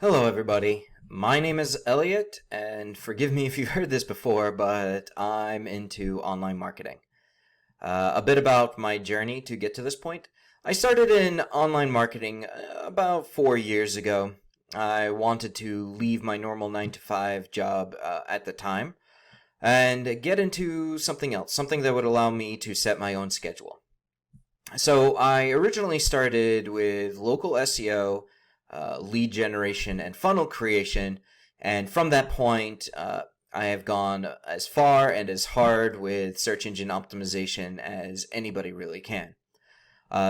Hello, everybody. My name is Elliot, and forgive me if you've heard this before, but I'm into online marketing. A bit about my journey to get to this point. I started in online marketing about 4 years ago. I wanted to leave my normal 9 to 5 job at the time and get into something else, something that would allow me to set my own schedule. So I originally started with local SEO, lead generation, and funnel creation. And from that point, I have gone as far and as hard with search engine optimization as anybody really can.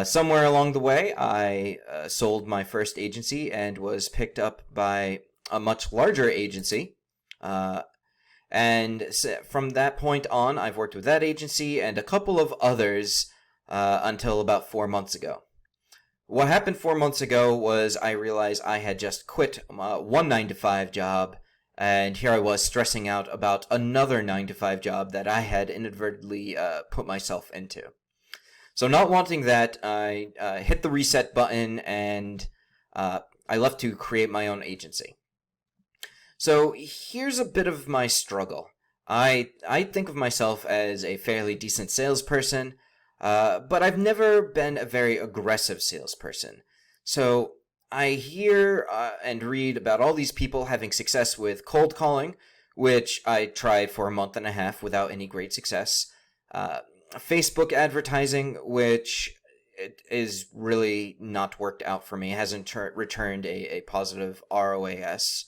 Somewhere along the way, I sold my first agency and was picked up by a much larger agency. And from that point on, I've worked with that agency and a couple of others until about 4 months ago. What happened 4 months ago was I realized I had just quit one 9 to 5 job, and here I was stressing out about another 9 to 5 job that I had inadvertently put myself into. So not wanting that, I hit the reset button and I left to create my own agency. So here's a bit of my struggle. I think of myself as a fairly decent salesperson, but I've never been a very aggressive salesperson. So I hear and read about all these people having success with cold calling, which I tried for a month and a half without any great success. Facebook advertising, which it is really not worked out for me, hasn't returned a positive ROAS.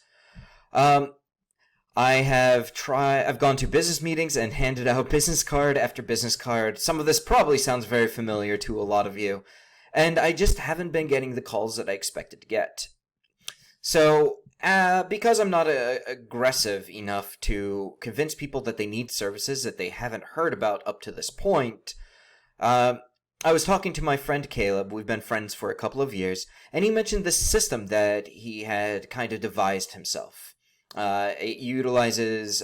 I've gone to business meetings and handed out business card after business card. Some of this probably sounds very familiar to a lot of you, and I just haven't been getting the calls that I expected to get. So, because I'm not aggressive enough to convince people that they need services that they haven't heard about up to this point, I was talking to my friend Caleb. We've been friends for a couple of years, and he mentioned this system that he had kind of devised himself. It utilizes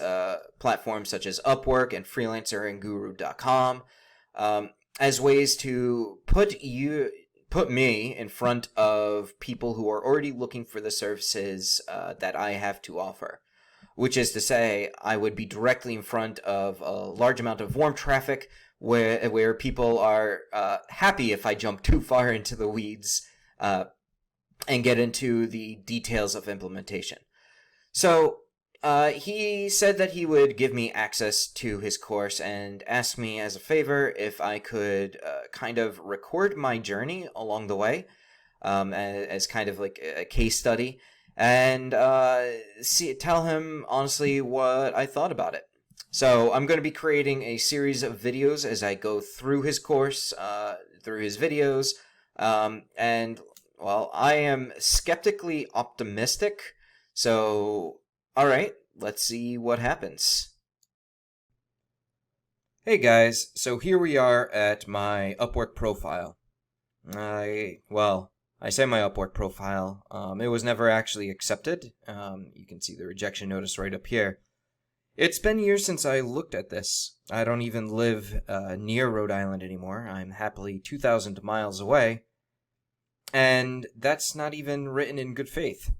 platforms such as Upwork and Freelancer and Guru.com as ways to put me in front of people who are already looking for the services that I have to offer. Which is to say, I would be directly in front of a large amount of warm traffic where people are happy if I jump too far into the weeds and get into the details of implementation. So he said that he would give me access to his course and asked me as a favor if I could kind of record my journey along the way as kind of like a case study and tell him honestly what I thought about it. So I'm going to be creating a series of videos as I go through his course, through his videos, and well, I am skeptically optimistic. So, alright, let's see what happens. Hey guys, so here we are at my Upwork profile. I say my Upwork profile. It was never actually accepted. You can see the rejection notice right up here. It's been years since I looked at this. I don't even live near Rhode Island anymore. I'm happily 2,000 miles away. And that's not even written in good faith.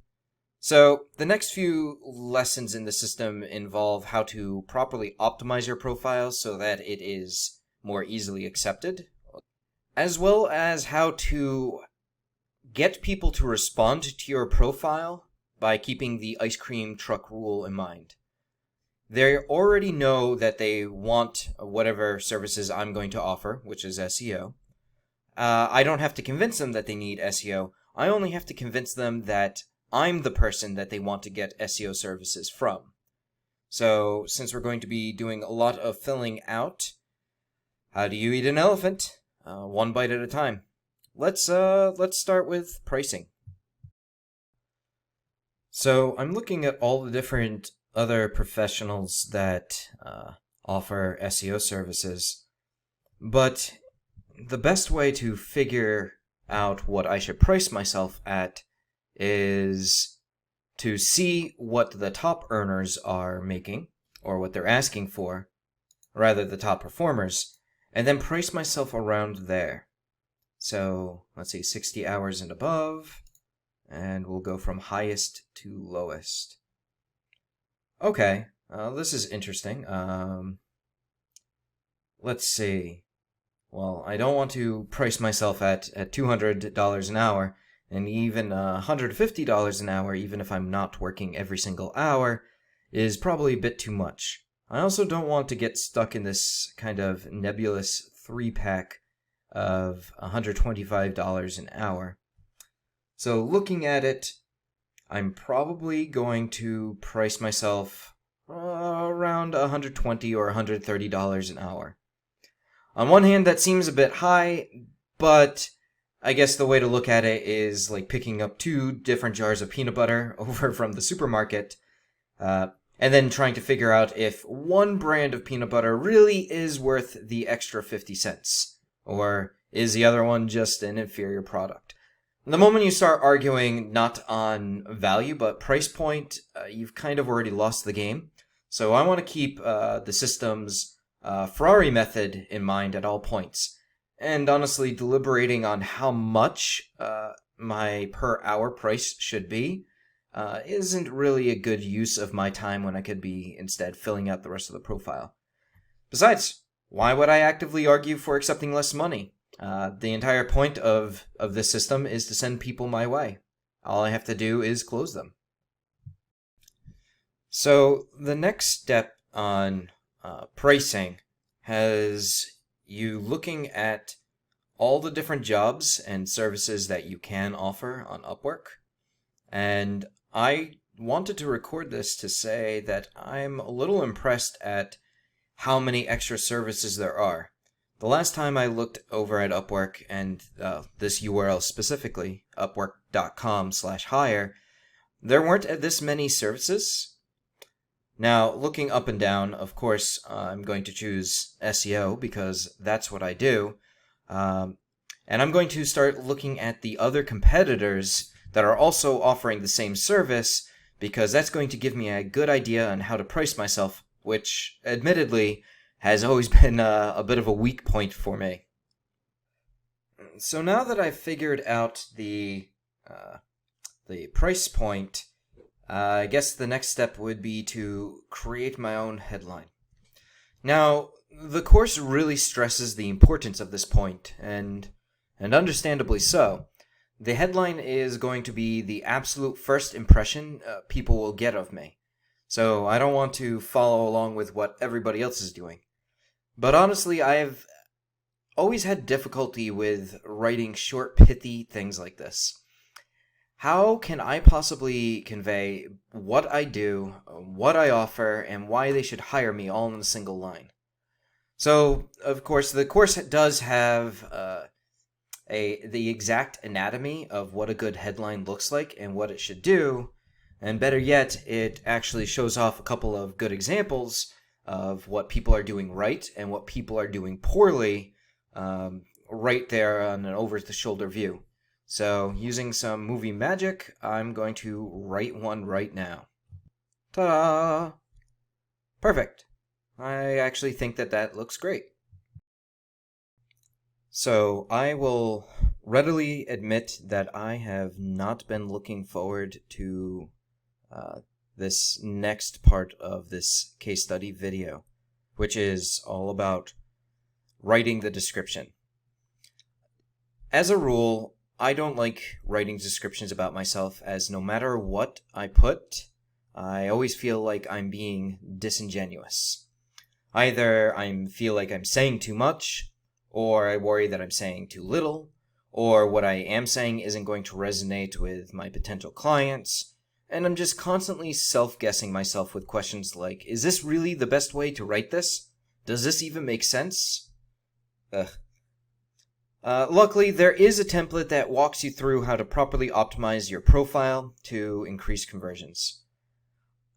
So the next few lessons in the system involve how to properly optimize your profile so that it is more easily accepted, as well as how to get people to respond to your profile by keeping the ice cream truck rule in mind. They already know that they want whatever services I'm going to offer, which is SEO. I don't have to convince them that they need SEO. I only have to convince them that I'm the person that they want to get SEO services from. So, since we're going to be doing a lot of filling out, how do you eat an elephant? One bite at a time. Let's start with pricing. So, I'm looking at all the different other professionals that offer SEO services, but the best way to figure out what I should price myself at is to see what the top earners are making, or what they're asking for, rather the top performers, and then price myself around there. So, let's see, 60 hours and above, and we'll go from highest to lowest. Okay, this is interesting. Let's see. Well, I don't want to price myself at $200 an hour, and even $150 an hour, even if I'm not working every single hour, is probably a bit too much. I also don't want to get stuck in this kind of nebulous 3-pack of $125 an hour. So looking at it, I'm probably going to price myself around $120 or $130 an hour. On one hand, that seems a bit high, but I guess the way to look at it is like picking up 2 different jars of peanut butter over from the supermarket, and then trying to figure out if one brand of peanut butter really is worth the extra 50 cents, or is the other one just an inferior product. The moment you start arguing not on value but price point, you've kind of already lost the game. So I want to keep the system's Ferrari method in mind at all points. And honestly, deliberating on how much my per hour price should be isn't really a good use of my time when I could be instead filling out the rest of the profile. Besides, why would I actively argue for accepting less money? The entire point of this system is to send people my way. All I have to do is close them. So the next step on pricing has you looking at all the different jobs and services that you can offer on Upwork. And I wanted to record this to say that I'm a little impressed at how many extra services there are. The last time I looked over at Upwork, and this URL specifically, upwork.com/hire, there weren't this many services. Now, looking up and down, of course, I'm going to choose SEO because that's what I do. And I'm going to start looking at the other competitors that are also offering the same service, because that's going to give me a good idea on how to price myself, which, admittedly, has always been a bit of a weak point for me. So now that I've figured out the price point, I guess the next step would be to create my own headline. Now, the course really stresses the importance of this point, and understandably so. The headline is going to be the absolute first impression people will get of me. So I don't want to follow along with what everybody else is doing. But honestly, I've always had difficulty with writing short, pithy things like this. How can I possibly convey what I do, what I offer, and why they should hire me all in a single line? So, of course, the course does have the exact anatomy of what a good headline looks like and what it should do, and better yet, it actually shows off a couple of good examples of what people are doing right and what people are doing poorly right there on an over-the-shoulder view. So, using some movie magic, I'm going to write one right now. Ta-da! Perfect. I actually think that looks great. So, I will readily admit that I have not been looking forward to this next part of this case study video, which is all about writing the description. As a rule, I don't like writing descriptions about myself, as no matter what I put, I always feel like I'm being disingenuous. Either I feel like I'm saying too much, or I worry that I'm saying too little, or what I am saying isn't going to resonate with my potential clients, and I'm just constantly self-guessing myself with questions like, is this really the best way to write this? Does this even make sense? Luckily, there is a template that walks you through how to properly optimize your profile to increase conversions.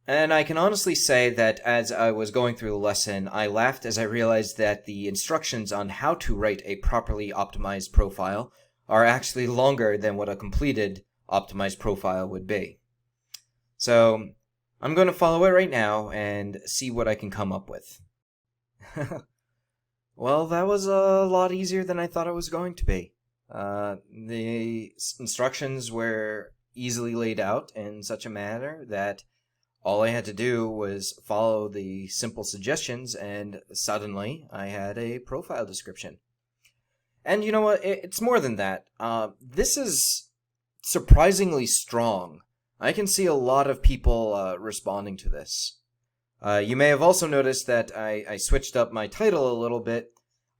And I can honestly say that as I was going through the lesson, I laughed as I realized that the instructions on how to write a properly optimized profile are actually longer than what a completed optimized profile would be. So, I'm going to follow it right now and see what I can come up with. Well, that was a lot easier than I thought it was going to be. The instructions were easily laid out in such a manner that all I had to do was follow the simple suggestions, and suddenly I had a profile description. And you know what? It's more than that. This is surprisingly strong. I can see a lot of people responding to this. You may have also noticed that I switched up my title a little bit.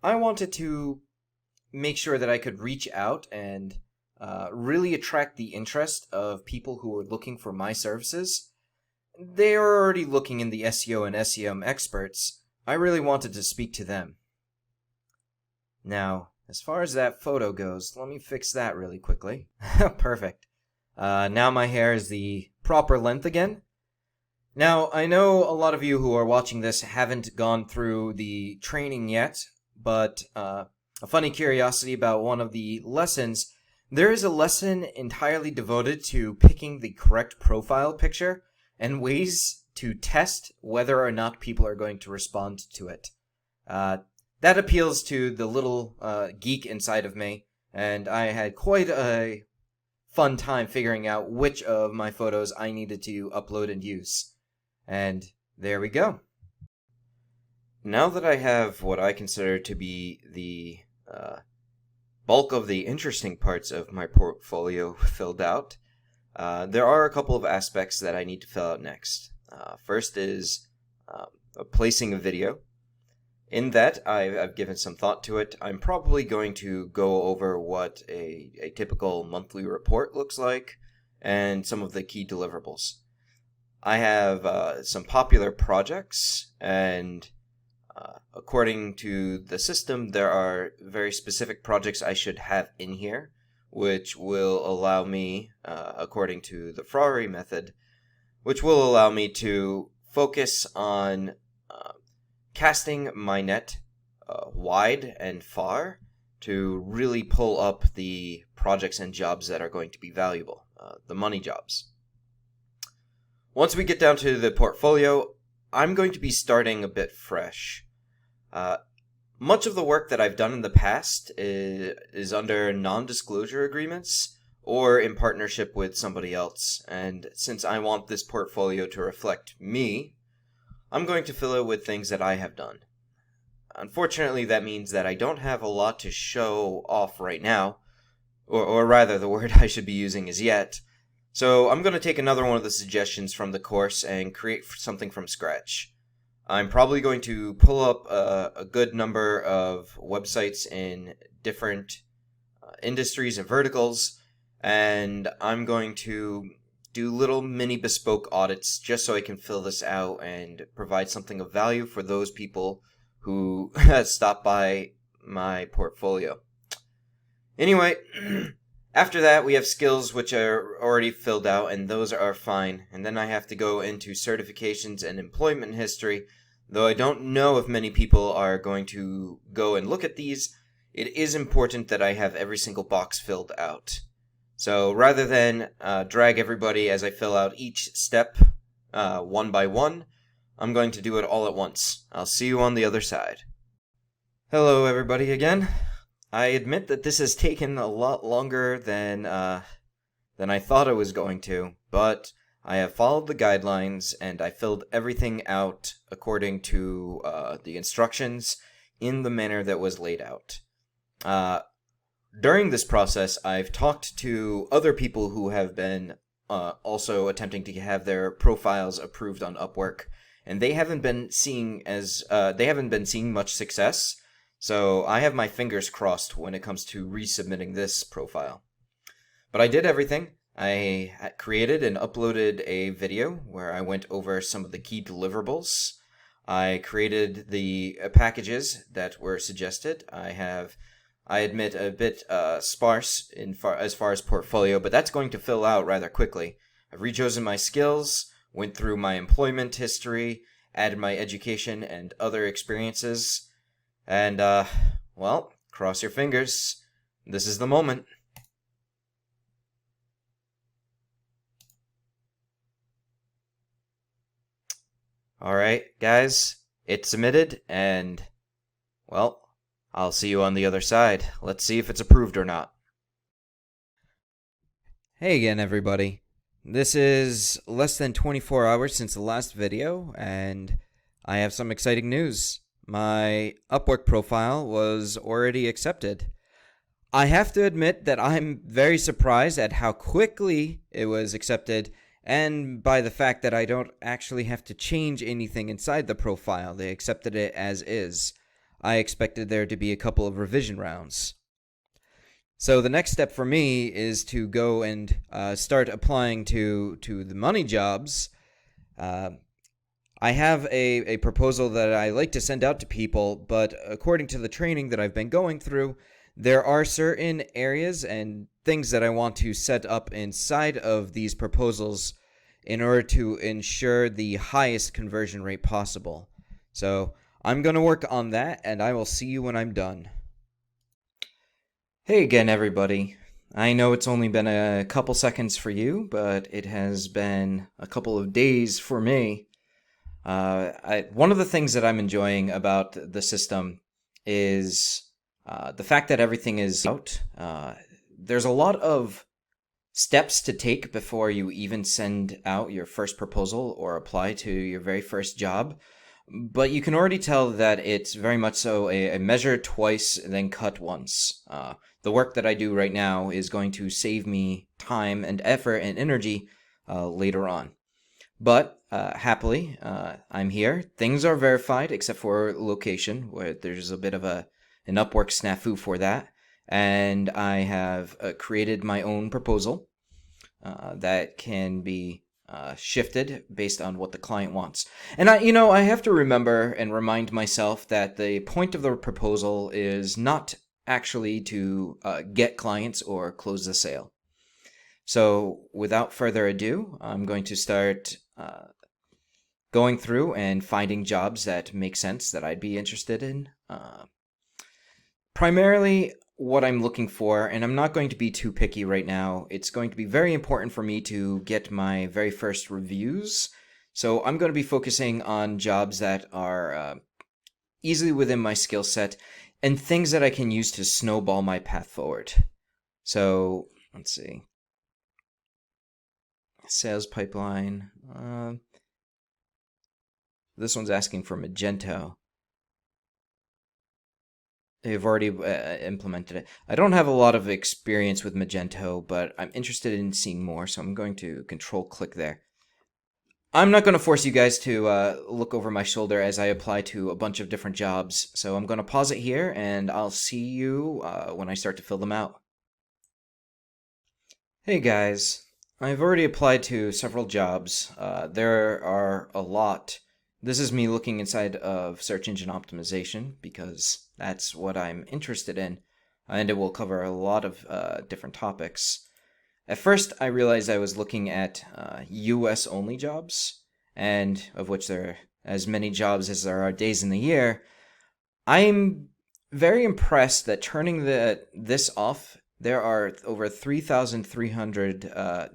I wanted to make sure that I could reach out and really attract the interest of people who are looking for my services. They are already looking in the SEO and SEM experts. I really wanted to speak to them. Now, as far as that photo goes, let me fix that really quickly. Perfect. Now my hair is the proper length again. Now, I know a lot of you who are watching this haven't gone through the training yet, but a funny curiosity about one of the lessons, there is a lesson entirely devoted to picking the correct profile picture and ways to test whether or not people are going to respond to it. That appeals to the little geek inside of me, and I had quite a fun time figuring out which of my photos I needed to upload and use. And there we go. Now that I have what I consider to be the bulk of the interesting parts of my portfolio filled out, there are a couple of aspects that I need to fill out next. First is placing a video. In that, I've given some thought to it. I'm probably going to go over what a typical monthly report looks like and some of the key deliverables. I have some popular projects, and according to the system, there are very specific projects I should have in here, which will allow me, according to the Ferrari method, which will allow me to focus on casting my net wide and far to really pull up the projects and jobs that are going to be valuable, the money jobs. Once we get down to the portfolio, I'm going to be starting a bit fresh. Much of the work that I've done in the past is under non-disclosure agreements or in partnership with somebody else, and since I want this portfolio to reflect me, I'm going to fill it with things that I have done. Unfortunately, that means that I don't have a lot to show off right now, or rather the word I should be using is yet. So I'm going to take another one of the suggestions from the course and create something from scratch. I'm probably going to pull up a good number of websites in different industries and verticals, and I'm going to do little mini bespoke audits just so I can fill this out and provide something of value for those people who stop by my portfolio. Anyway, after that we have skills which are already filled out, and those are fine. And then I have to go into certifications and employment history. Though I don't know if many people are going to go and look at these, it is important that I have every single box filled out. So rather than drag everybody as I fill out each step one by one, I'm going to do it all at once. I'll see you on the other side. Hello everybody again. I admit that this has taken a lot longer than I thought it was going to, but I have followed the guidelines and I filled everything out according to the instructions in the manner that was laid out. During this process, I've talked to other people who have been also attempting to have their profiles approved on Upwork, and they haven't been seeing much success. So I have my fingers crossed when it comes to resubmitting this profile. But I did everything. I created and uploaded a video where I went over some of the key deliverables. I created the packages that were suggested. I admit, a bit sparse as far as portfolio, but that's going to fill out rather quickly. I've rechosen my skills, went through my employment history, added my education and other experiences, and, well, cross your fingers. This is the moment. Alright, guys, it's submitted, and, well, I'll see you on the other side. Let's see if it's approved or not. Hey again, everybody. This is less than 24 hours since the last video, and I have some exciting news. My Upwork profile was already accepted. I have to admit that I'm very surprised at how quickly it was accepted, and by the fact that I don't actually have to change anything inside the profile. They accepted it as is. I expected there to be a couple of revision rounds. So the next step for me is to go and start applying to the money jobs. I have a proposal that I like to send out to people, but according to the training that I've been going through, there are certain areas and things that I want to set up inside of these proposals in order to ensure the highest conversion rate possible. So I'm going to work on that, and I will see you when I'm done. Hey again, everybody. I know it's only been a couple seconds for you, but it has been a couple of days for me. One of the things that I'm enjoying about the system is the fact that everything is out. There's a lot of steps to take before you even send out your first proposal or apply to your very first job. But you can already tell that it's very much so a measure twice, then cut once. The work that I do right now is going to save me time and effort and energy later on. But happily, I'm here. Things are verified except for location, where there's a bit of an Upwork snafu for that. And I have created my own proposal that can be shifted based on what the client wants. And I have to remember and remind myself that the point of the proposal is not actually to get clients or close the sale. So without further ado, I'm going to start going through and finding jobs that make sense that I'd be interested in. Primarily what I'm looking for, and I'm not going to be too picky right now, it's going to be very important for me to get my very first reviews. So I'm going to be focusing on jobs that are easily within my skill set and things that I can use to snowball my path forward. So let's see. Sales pipeline. This one's asking for Magento. They've already implemented it. I don't have a lot of experience with Magento, but I'm interested in seeing more, so I'm going to control click there. I'm not going to force you guys to look over my shoulder as I apply to a bunch of different jobs, so I'm going to pause it here, and I'll see you when I start to fill them out. Hey guys, I've already applied to several jobs. There are a lot. This is me looking inside of search engine optimization because that's what I'm interested in, and it will cover a lot of different topics. At first, I realized I was looking at US only jobs, and of which there are as many jobs as there are days in the year. I'm very impressed that turning this off, there are over 3,300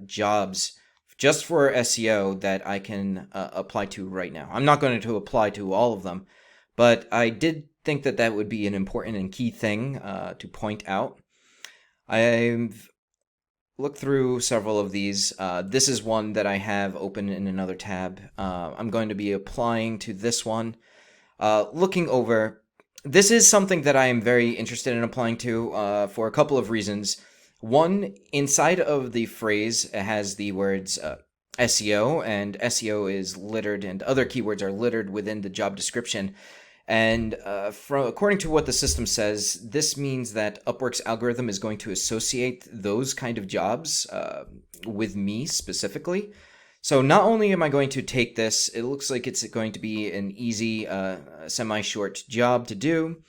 jobs just for SEO that I can apply to right now. I'm not going to apply to all of them, but I did think that that would be an important and key thing to point out. I've looked through several of these. This is one that I have open in another tab. I'm going to be applying to this one. Looking over, this is something that I am very interested in applying to for a couple of reasons. One, inside of the phrase, it has the words SEO, and SEO is littered, and other keywords are littered within the job description. And according to what the system says, this means that Upwork's algorithm is going to associate those kind of jobs with me specifically. So not only am I going to take this, it looks like it's going to be an easy, semi-short job to do.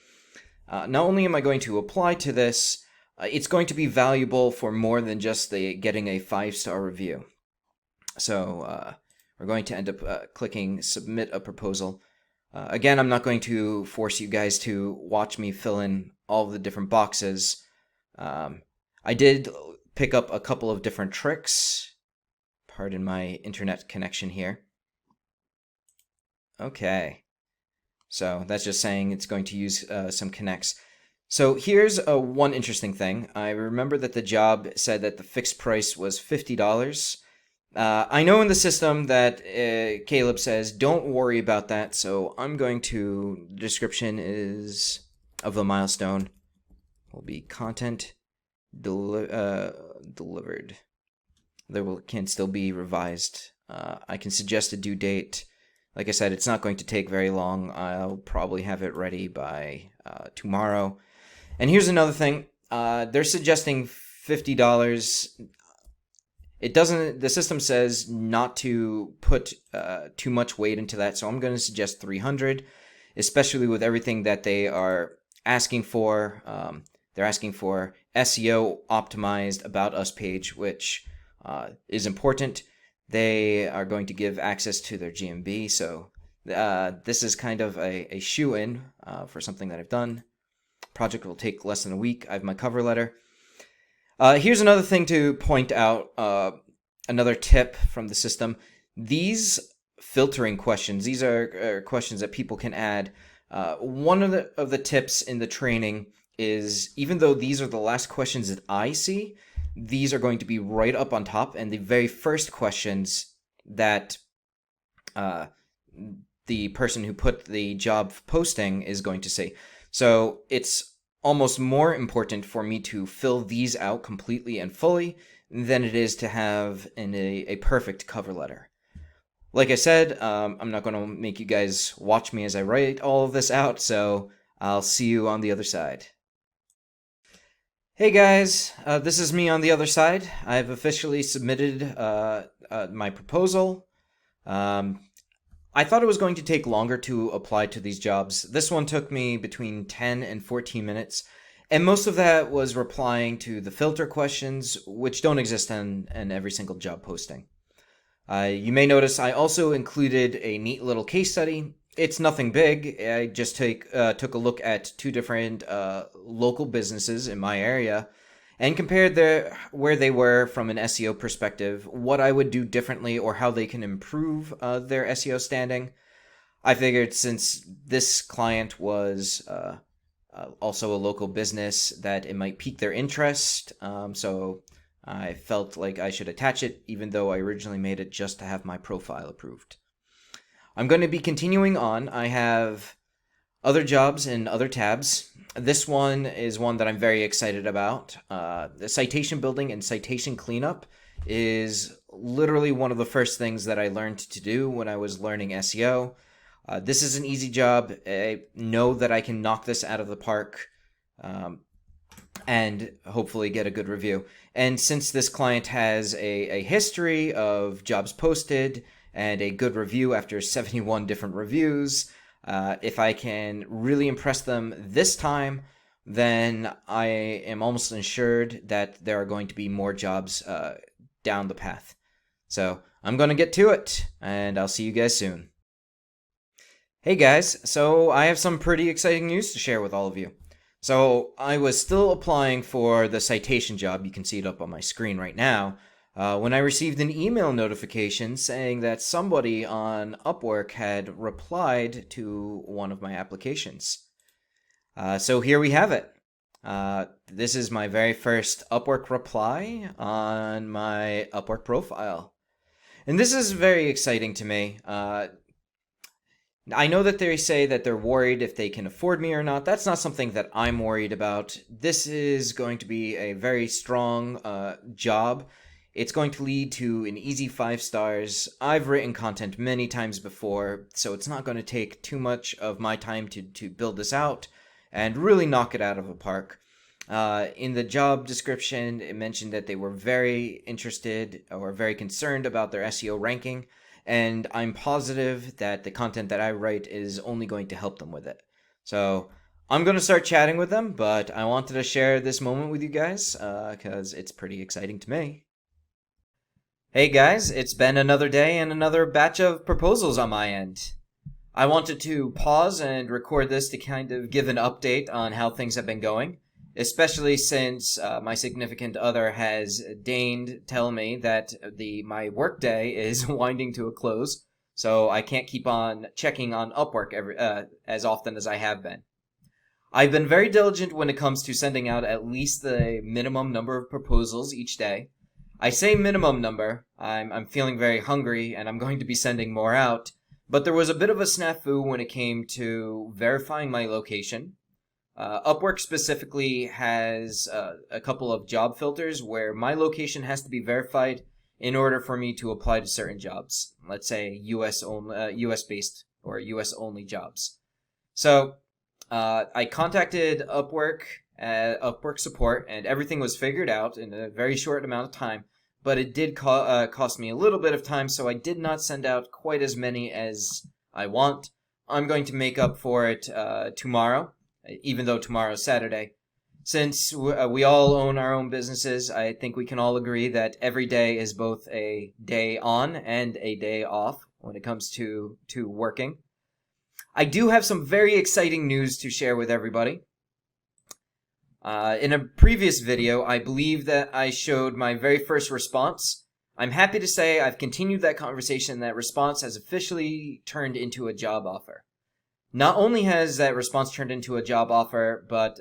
Not only am I going to apply to this, it's going to be valuable for more than just getting a 5-star review. So we're going to end up clicking Submit a Proposal. Again, I'm not going to force you guys to watch me fill in all of the different boxes. I did pick up a couple of different tricks. Pardon my internet connection here. Okay. So that's just saying it's going to use some connects. So here's one interesting thing. I remember that the job said that the fixed price was $50. I know in the system that Caleb says don't worry about that, so I'm going to, the description is of the milestone will be content delivered. Can still be revised. I can suggest a due date. Like I said, it's not going to take very long. I'll probably have it ready by tomorrow. And here's another thing. They're suggesting $50. It doesn't. The system says not to put too much weight into that, so I'm going to suggest $300, especially with everything that they are asking for. They're asking for SEO optimized About Us page, which is important. They are going to give access to their GMB, so this is kind of a shoe-in for something that I've done. Project will take less than a week. I have my cover letter. Here's another thing to point out, another tip from the system. These filtering questions, these are questions that people can add. One of the tips in the training is, even though these are the last questions that I see, these are going to be right up on top, and the very first questions that the person who put the job posting is going to say. So it's almost more important for me to fill these out completely and fully than it is to have a perfect cover letter. Like I said, I'm not going to make you guys watch me as I write all of this out, so I'll see you on the other side. Hey guys, this is me on the other side. I've officially submitted my proposal. I thought it was going to take longer to apply to these jobs. This one took me between 10 and 14 minutes, and most of that was replying to the filter questions, which don't exist in every single job posting. You may notice I also included a neat little case study. It's nothing big. I just took a look at two different local businesses in my area and compared where they were from an SEO perspective, what I would do differently, or how they can improve their SEO standing. I figured since this client was also a local business, that it might pique their interest. So I felt like I should attach it, even though I originally made it just to have my profile approved. I'm going to be continuing on. I have other jobs in other tabs. This one is one that I'm very excited about. The citation building and citation cleanup is literally one of the first things that I learned to do when I was learning SEO. This is an easy job. I know that I can knock this out of the park and hopefully get a good review. And since this client has a history of jobs posted and a good review after 71 different reviews, if I can really impress them this time, then I am almost assured that there are going to be more jobs down the path. So I'm going to get to it, and I'll see you guys soon. Hey guys, so I have some pretty exciting news to share with all of you. So I was still applying for the citation job. You can see it up on my screen right now. When I received an email notification saying that somebody on Upwork had replied to one of my applications. So here we have it. This is my very first Upwork reply on my Upwork profile. And this is very exciting to me. I know that they say that they're worried if they can afford me or not. That's not something that I'm worried about. This is going to be a very strong job. It's going to lead to an easy 5 stars. I've written content many times before, so it's not going to take too much of my time to build this out and really knock it out of the park. In the job description, it mentioned that they were very interested or very concerned about their SEO ranking, and I'm positive that the content that I write is only going to help them with it. So I'm going to start chatting with them, but I wanted to share this moment with you guys because it's pretty exciting to me. Hey guys, it's been another day and another batch of proposals on my end. I wanted to pause and record this to kind of give an update on how things have been going, especially since my significant other has deigned tell me that my workday is winding to a close, so I can't keep on checking on Upwork as often as I have been. I've been very diligent when it comes to sending out at least the minimum number of proposals each day. I say minimum number. I'm feeling very hungry and I'm going to be sending more out. But there was a bit of a snafu when it came to verifying my location. Upwork specifically has a couple of job filters where my location has to be verified in order for me to apply to certain jobs. Let's say US based or US only jobs. So I contacted Upwork, Upwork support, and everything was figured out in a very short amount of time. But it did cost me a little bit of time, so I did not send out quite as many as I want. I'm going to make up for it tomorrow, even though tomorrow's Saturday. Since we all own our own businesses, I think we can all agree that every day is both a day on and a day off when it comes to working. I do have some very exciting news to share with everybody. In a previous video, I believe that I showed my very first response. I'm happy to say I've continued that conversation, and that response has officially turned into a job offer. Not only has that response turned into a job offer, but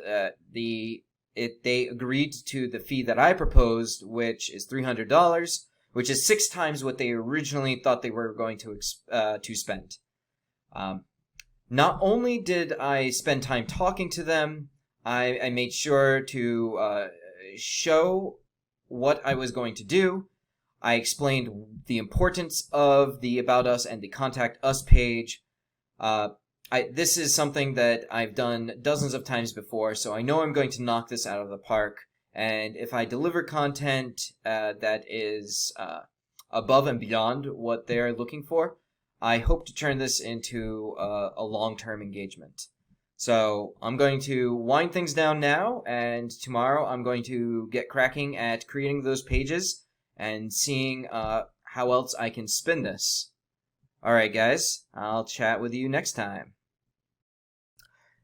they agreed to the fee that I proposed, which is $300, which is 6 times what they originally thought they were going to spend. Not only did I spend time talking to them, I made sure to show what I was going to do. I explained the importance of the About Us and the Contact Us page. This is something that I've done dozens of times before, so I know I'm going to knock this out of the park. And if I deliver content that is above and beyond what they're looking for, I hope to turn this into a long-term engagement. So I'm going to wind things down now, and tomorrow I'm going to get cracking at creating those pages and seeing how else I can spin this. Alright guys, I'll chat with you next time.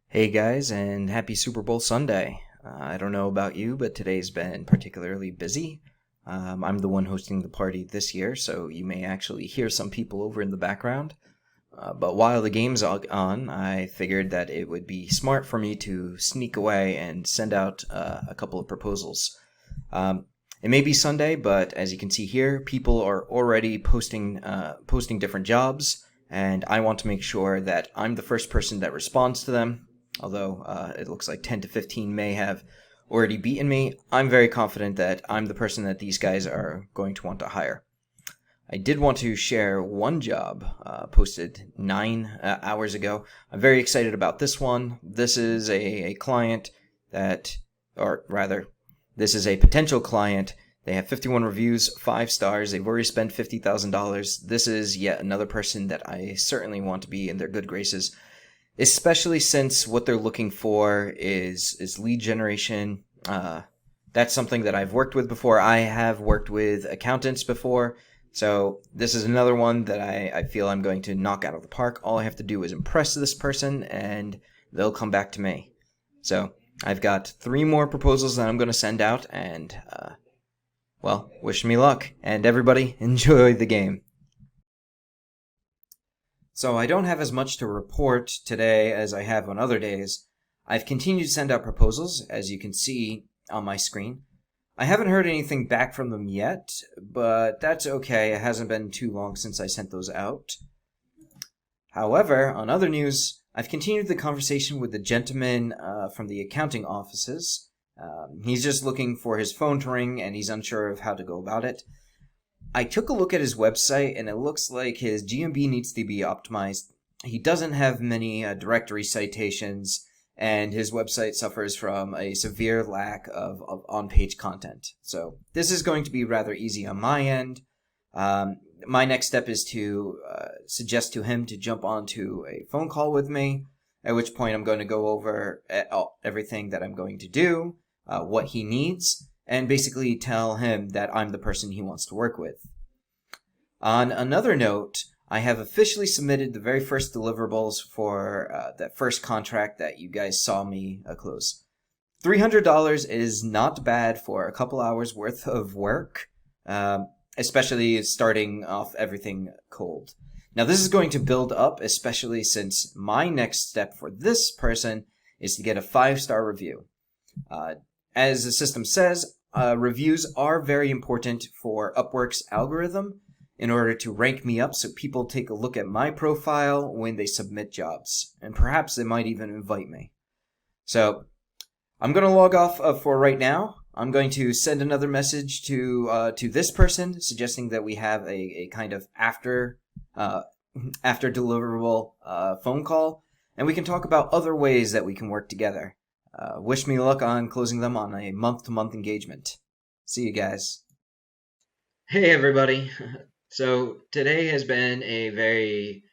Hey guys, and happy Super Bowl Sunday. I don't know about you, but today's been particularly busy. I'm the one hosting the party this year, so you may actually hear some people over in the background. But while the game's on, I figured that it would be smart for me to sneak away and send out a couple of proposals. It may be Sunday, but as you can see here, people are already posting different jobs, and I want to make sure that I'm the first person that responds to them. Although it looks like 10 to 15 may have already beaten me, I'm very confident that I'm the person that these guys are going to want to hire. I did want to share one job posted 9 hours ago. I'm very excited about this one. This is a client that, or rather, this is a potential client. They have 51 reviews, 5 stars. They've already spent $50,000. This is yet another person that I certainly want to be in their good graces, especially since what they're looking for is lead generation. That's something that I've worked with before. I have worked with accountants before. So this is another one that I feel I'm going to knock out of the park. All I have to do is impress this person, and they'll come back to me. So I've got 3 more proposals that I'm going to send out, and, well, wish me luck. And everybody, enjoy the game. So I don't have as much to report today as I have on other days. I've continued to send out proposals, as you can see on my screen. I haven't heard anything back from them yet, but that's okay. It hasn't been too long since I sent those out. However, on other news, I've continued the conversation with the gentleman from the accounting offices. He's just looking for his phone to ring, and he's unsure of how to go about it. I took a look at his website, and it looks like his GMB needs to be optimized. He doesn't have many directory citations, and his website suffers from a severe lack of on-page content. So this is going to be rather easy on my end. My next step is to suggest to him to jump onto a phone call with me, at which point I'm going to go over everything that I'm going to do, what he needs, and basically tell him that I'm the person he wants to work with. On another note, I have officially submitted the very first deliverables for that first contract that you guys saw me close. $300 is not bad for a couple hours worth of work, especially starting off everything cold. Now this is going to build up, especially since my next step for this person is to get a 5-star review. As the system says, reviews are very important for Upwork's algorithm in order to rank me up so people take a look at my profile when they submit jobs. And perhaps they might even invite me. So I'm going to log off for right now. I'm going to send another message to this person suggesting that we have a kind of after deliverable phone call, and we can talk about other ways that we can work together. Wish me luck on closing them on a month-to-month engagement. See you guys. Hey everybody. So today has been a very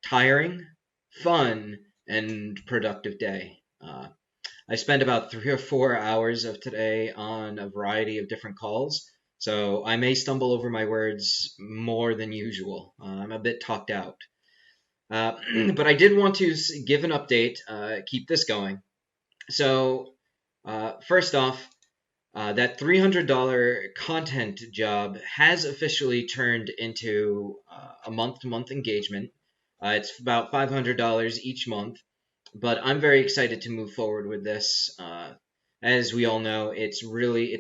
tiring, fun, and productive day. I spent about 3 or 4 hours of today on a variety of different calls, so I may stumble over my words more than usual. I'm a bit talked out. But I did want to give an update, keep this going. So, first off, that $300 content job has officially turned into a month-to-month engagement. It's about $500 each month, but I'm very excited to move forward with this. As we all know, it's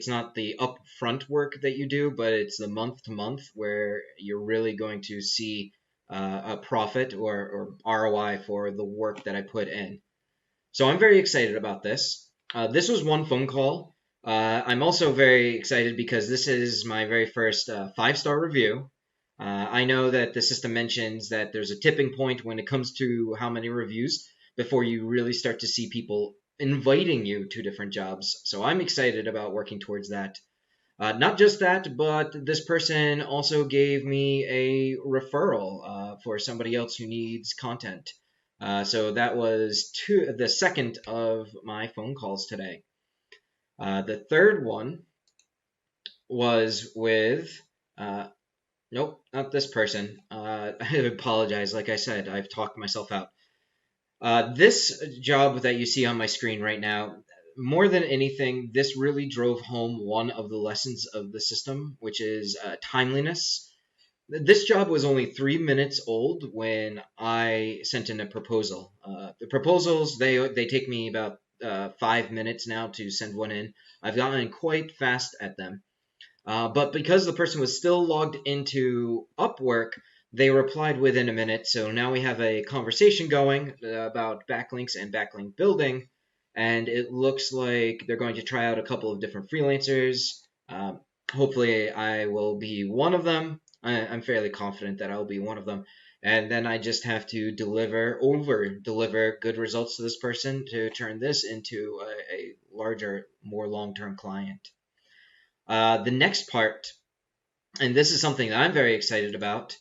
not the upfront work that you do, but it's the month-to-month where you're really going to see a profit or ROI for the work that I put in. So I'm very excited about this. This was one phone call. I'm also very excited because this is my very first 5-star review. I know that the system mentions that there's a tipping point when it comes to how many reviews before you really start to see people inviting you to different jobs. So I'm excited about working towards that. Not just that, but this person also gave me a referral for somebody else who needs content. So that was the second of my phone calls today. The third one was with, nope, not this person. I apologize. Like I said, I've talked myself out. This job that you see on my screen right now, more than anything, this really drove home one of the lessons of the system, which is timeliness. This job was only 3 minutes old when I sent in a proposal. The proposals, they take me about 5 minutes now to send one in. I've gotten quite fast at them. But because the person was still logged into Upwork, they replied within a minute. So now we have a conversation going about backlinks and backlink building. And it looks like they're going to try out a couple of different freelancers. Hopefully, I will be one of them. I'm fairly confident that I'll be one of them. And then I just have to deliver good results to this person to turn this into a larger, more long-term client. The next part, and this is something that I'm very excited about,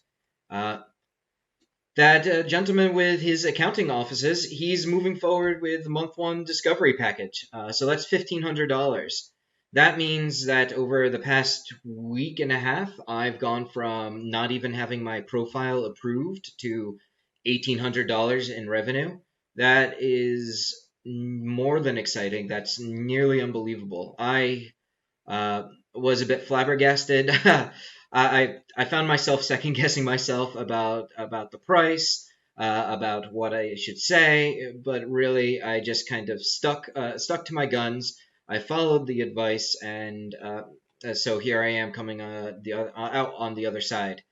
that gentleman with his accounting offices, he's moving forward with the month one discovery package. So that's $1,500. That means that over the past week and a half, I've gone from not even having my profile approved to $1,800 in revenue. That is more than exciting. That's nearly unbelievable. I was a bit flabbergasted. I found myself second guessing myself about the price, about what I should say, but really I just kind of stuck to my guns. I followed the advice, and so here I am coming out on the other side.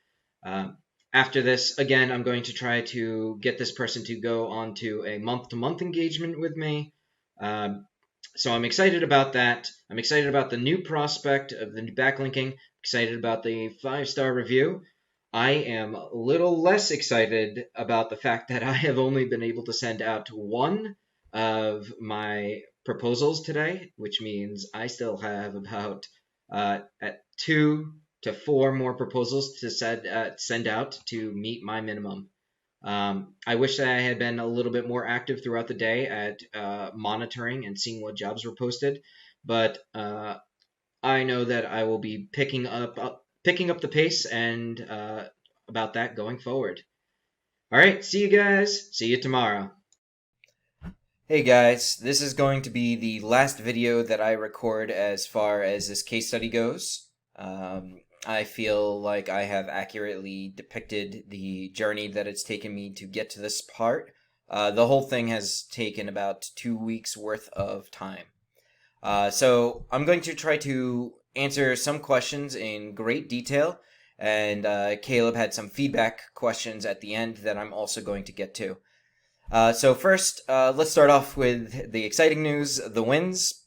After this, again, I'm going to try to get this person to go on to a month-to-month engagement with me. So I'm excited about that. I'm excited about the new prospect of the new backlinking. Excited about the 5-star review. I am a little less excited about the fact that I have only been able to send out one of my proposals today, which means I still have about 2 to 4 more proposals to send out to meet my minimum. I wish that I had been a little bit more active throughout the day at monitoring and seeing what jobs were posted, but I know that I will be picking up the pace and about that going forward. All right, see you guys. See you tomorrow. Hey guys, this is going to be the last video that I record as far as this case study goes. I feel like I have accurately depicted the journey that it's taken me to get to this part. The whole thing has taken about 2 weeks worth of time. So I'm going to try to answer some questions in great detail, and Caleb had some feedback questions at the end that I'm also going to get to. So first, let's start off with the exciting news, the wins.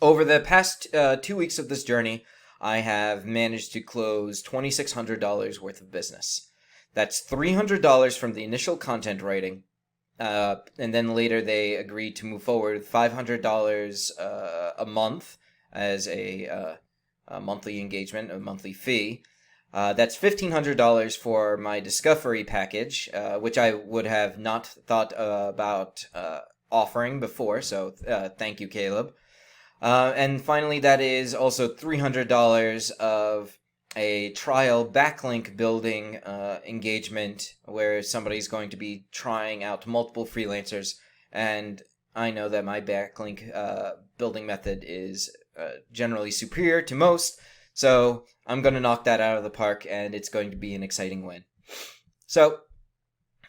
Over the past 2 weeks of this journey, I have managed to close $2,600 worth of business. That's $300 from the initial content writing, and then later they agreed to move forward with $500 a month as a monthly engagement, a monthly fee. That's $1,500 for my discovery package, which I would have not thought about offering before, so thank you, Caleb. And finally, that is also $300 of a trial backlink building engagement where somebody's going to be trying out multiple freelancers. And I know that my backlink building method is generally superior to most, so I'm going to knock that out of the park, and it's going to be an exciting win. So,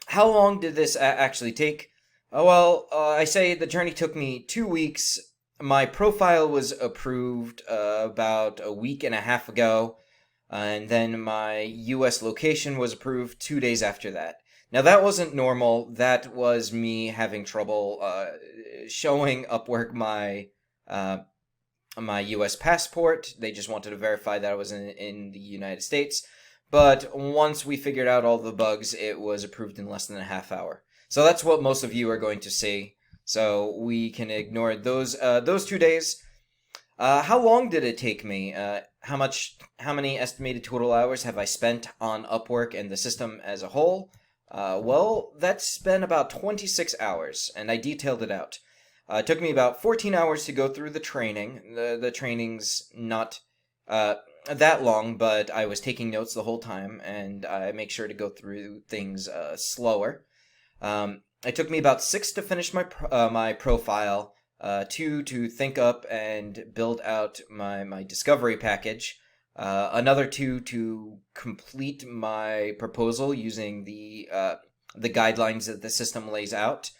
how long did this actually take? Well, I say the journey took me 2 weeks. My profile was approved about a week and a half ago, and then my US location was approved 2 days after that. Now, that wasn't normal. That was me having trouble showing Upwork my US passport. They just wanted to verify that I was in the United States. But once we figured out all the bugs, it was approved in less than a half hour. So that's what most of you are going to see. So we can ignore those 2 days. How long did it take me? How many estimated total hours have I spent on Upwork and the system as a whole? Well, that's been about 26 hours, and I detailed it out. It took me about 14 hours to go through the training. The training's not that long, but I was taking notes the whole time, and I make sure to go through things slower. It took me about 6 to finish my profile, 2 to think up and build out my discovery package, another 2 to complete my proposal using the guidelines that the system lays out,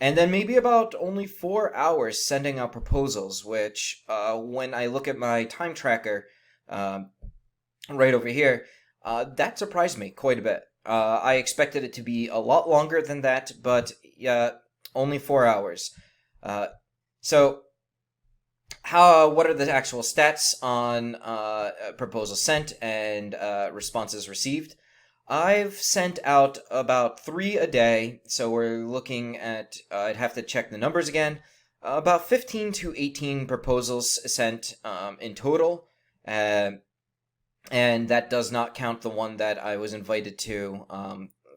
and then maybe about only 4 hours sending out proposals, which when I look at my time tracker right over here, that surprised me quite a bit. I expected it to be a lot longer than that, but only 4 hours. So, what are the actual stats on proposals sent and responses received? I've sent out about 3 a day, so we're looking at, I'd have to check the numbers again, about 15 to 18 proposals sent in total. And that does not count the one that I was invited to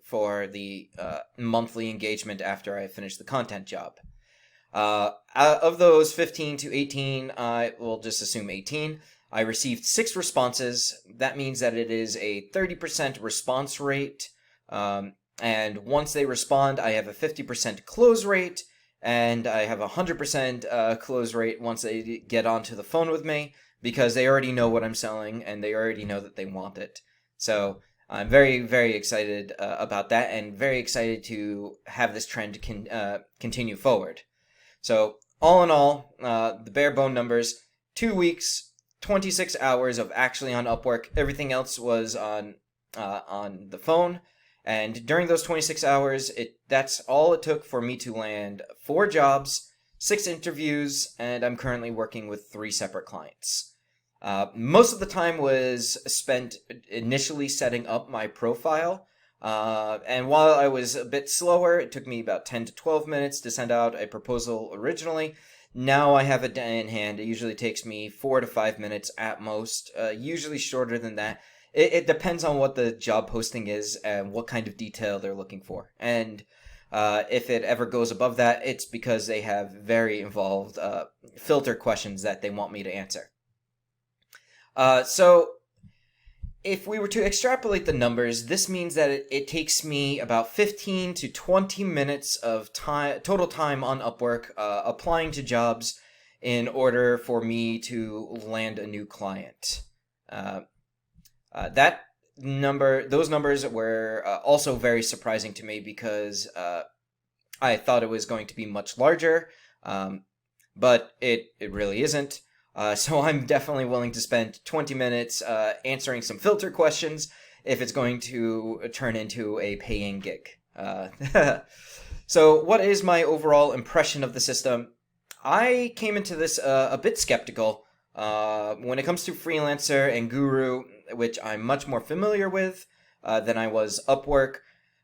for the monthly engagement after I finished the content job. Out of those 15 to 18, I will just assume 18, I received 6 responses. That means that it is a 30% response rate. And once they respond, I have a 50% close rate, and I have a 100% close rate once they get onto the phone with me, because they already know what I'm selling, and they already know that they want it. So I'm very, very excited about that, and very excited to have this trend continue forward. So all in all, the bare bone numbers, 2 weeks, 26 hours of actually on Upwork. Everything else was on the phone. And during those 26 hours, that's all it took for me to land 4 jobs, 6 interviews, and I'm currently working with 3 separate clients. Most of the time was spent initially setting up my profile. And while I was a bit slower, it took me about 10 to 12 minutes to send out a proposal originally. Now I have it in hand. It usually takes me 4 to 5 minutes at most, usually shorter than that. It depends on what the job posting is and what kind of detail they're looking for. And if it ever goes above that, it's because they have very involved filter questions that they want me to answer. So if we were to extrapolate the numbers, this means that it takes me about 15 to 20 minutes of total time on Upwork applying to jobs in order for me to land a new client. Those numbers were also very surprising to me because I thought it was going to be much larger, but it really isn't. So I'm definitely willing to spend 20 minutes answering some filter questions if it's going to turn into a paying gig. So what is my overall impression of the system? I came into this a bit skeptical. When it comes to Freelancer and Guru, which I'm much more familiar with than I was Upwork,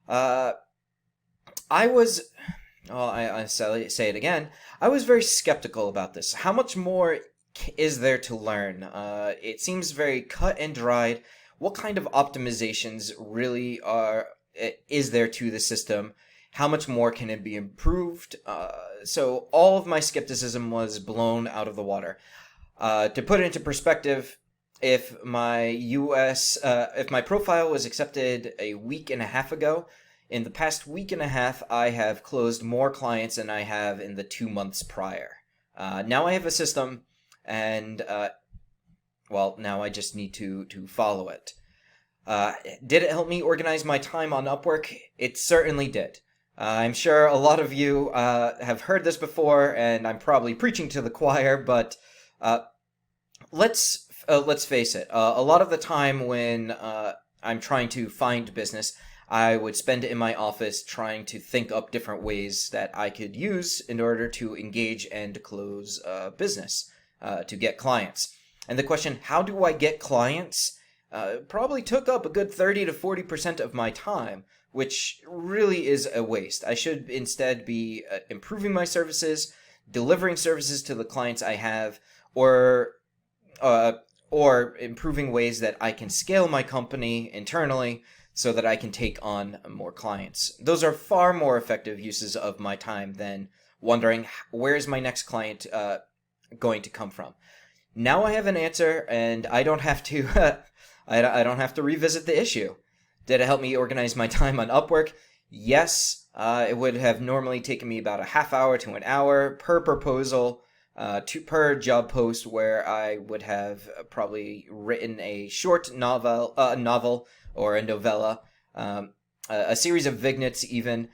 I was, well, I say it again, I was very skeptical about this. How much more is there to learn? It seems very cut and dried. What kind of optimizations really is there to the system? How much more can it be improved? So all of my skepticism was blown out of the water. To put it into perspective, if my profile was accepted a week and a half ago, in the past week and a half, I have closed more clients than I have in the 2 months prior. Now I have a system, and now I just need to follow it. Did it help me organize my time on Upwork? It certainly did. I'm sure a lot of you have heard this before, and I'm probably preaching to the choir, but let's face it. A lot of the time when I'm trying to find business, I would spend it in my office trying to think up different ways that I could use in order to engage and close business, to get clients. And the question, how do I get clients, probably took up a good 30 to 40% of my time, which really is a waste. I should instead be improving my services, delivering services to the clients I have, or improving ways that I can scale my company internally so that I can take on more clients. Those are far more effective uses of my time than wondering where's my next client going to come from. Now I have an answer, and I don't have to I don't have to revisit the issue. Did it help me organize my time on Upwork? Yes. It would have normally taken me about a half hour to an hour per proposal, per job post, where I would have probably written a short novel or a novella, a series of vignettes even,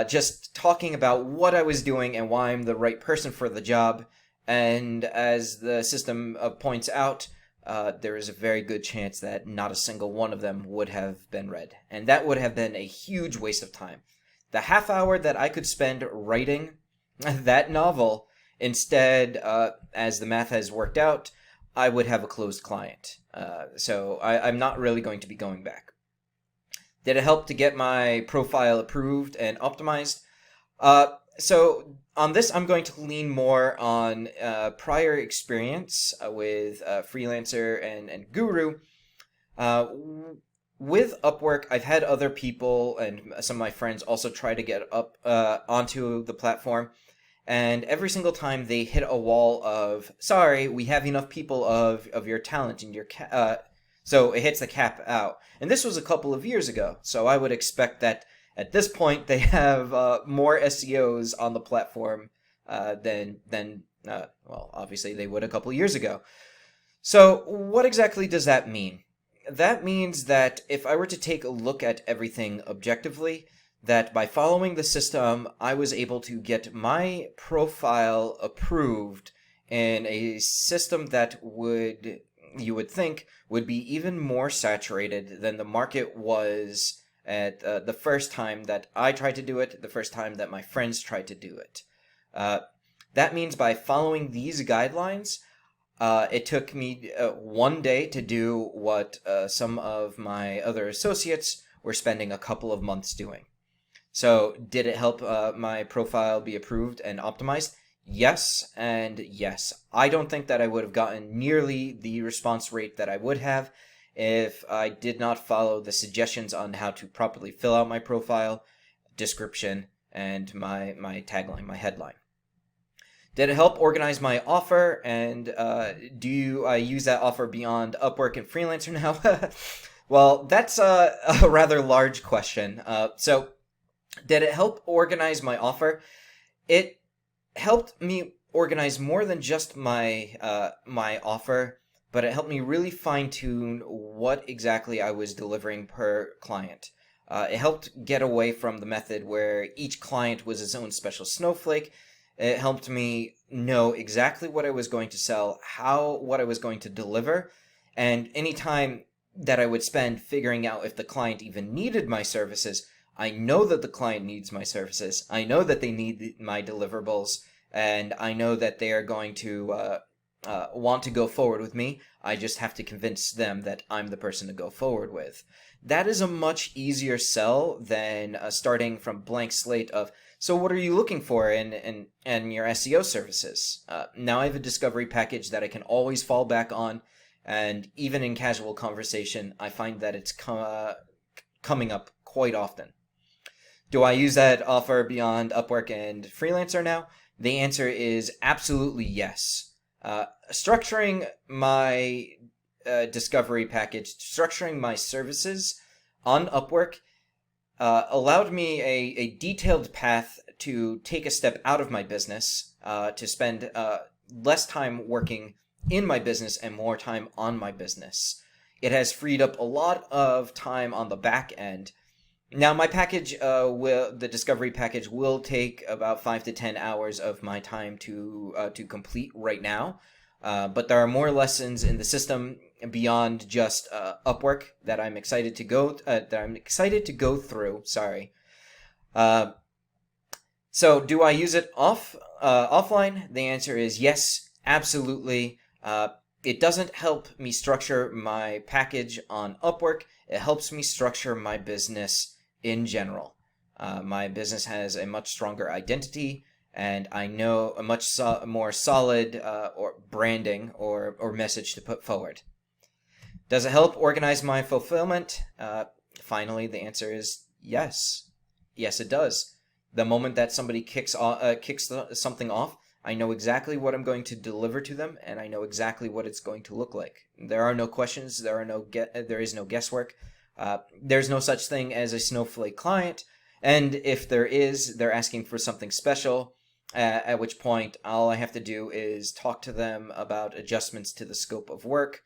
just talking about what I was doing and why I'm the right person for the job. And as the system points out, there is a very good chance that not a single one of them would have been read. And that would have been a huge waste of time. The half hour that I could spend writing that novel, instead, as the math has worked out, I would have a closed client. So I'm not really going to be going back. Did it help to get my profile approved and optimized? So on this, I'm going to lean more on prior experience with Freelancer and Guru. With Upwork, I've had other people and some of my friends also try to get up onto the platform. And every single time they hit a wall of, sorry, we have enough people of your talent and your so it hits the cap out. And this was a couple of years ago. So I would expect that at this point they have more SEOs on the platform than obviously they would a couple of years ago. So what exactly does that mean? That means that if I were to take a look at everything objectively, that by following the system, I was able to get my profile approved in a system that you would think would be even more saturated than the market was at the first time that I tried to do it, the first time that my friends tried to do it. That means by following these guidelines, it took me 1 day to do what some of my other associates were spending a couple of months doing. So did it help my profile be approved and optimized? Yes, and yes. I don't think that I would have gotten nearly the response rate that I would have if I did not follow the suggestions on how to properly fill out my profile, description, and my tagline, my headline. Did it help organize my offer, and do I use that offer beyond Upwork and Freelancer now? Well, that's a rather large question. So did it help organize my offer? It helped me organize more than just my offer, but it helped me really fine-tune what exactly I was delivering per client. It helped get away from the method where each client was his own special snowflake. It helped me know exactly what I was going to sell, what I was going to deliver, and any time that I would spend figuring out if the client even needed my services, I know that the client needs my services. I know that they need my deliverables, and I know that they are going to want to go forward with me. I just have to convince them that I'm the person to go forward with. That is a much easier sell than starting from blank slate of, so what are you looking for in your SEO services? Now I have a discovery package that I can always fall back on, and even in casual conversation, I find that it's coming up quite often. Do I use that offer beyond Upwork and Freelancer now? The answer is absolutely yes. Structuring my discovery package, structuring my services on Upwork allowed me a detailed path to take a step out of my business, to spend less time working in my business and more time on my business. It has freed up a lot of time on the back end. Now, my package, the discovery package, will take about 5 to 10 hours of my time to complete right now. But there are more lessons in the system beyond just Upwork that I'm excited to go through. Sorry. So, do I use it offline? The answer is yes, absolutely. It doesn't help me structure my package on Upwork. It helps me structure my business in general. My business has a much stronger identity, and I know a much more solid or branding or message to put forward. Does it help organize my fulfillment? Finally, the answer is yes. Yes, it does. The moment that somebody kicks something off, I know exactly what I'm going to deliver to them, and I know exactly what it's going to look like. There are no questions. There is no guesswork. There's no such thing as a snowflake client, and if there is, they're asking for something special, at which point all I have to do is talk to them about adjustments to the scope of work,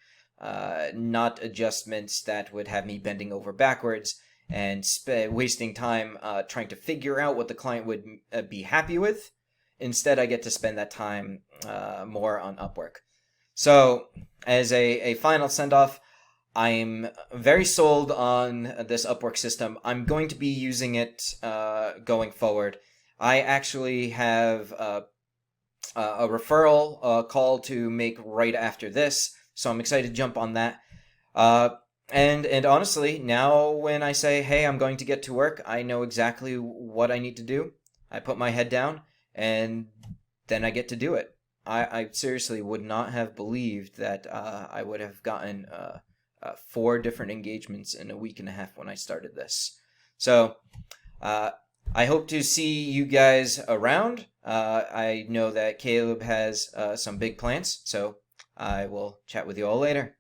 not adjustments that would have me bending over backwards and wasting time trying to figure out what the client would be happy with. Instead, I get to spend that time more on Upwork. So, as a final send-off, I'm very sold on this Upwork system. I'm going to be using it going forward. I actually have a referral call to make right after this, so I'm excited to jump on that. And honestly, now when I say, hey, I'm going to get to work, I know exactly what I need to do. I put my head down, and then I get to do it. I seriously would not have believed that I would have gotten 4 different engagements in a week and a half when I started this. So I hope to see you guys around. I know that Caleb has some big plans, so I will chat with you all later.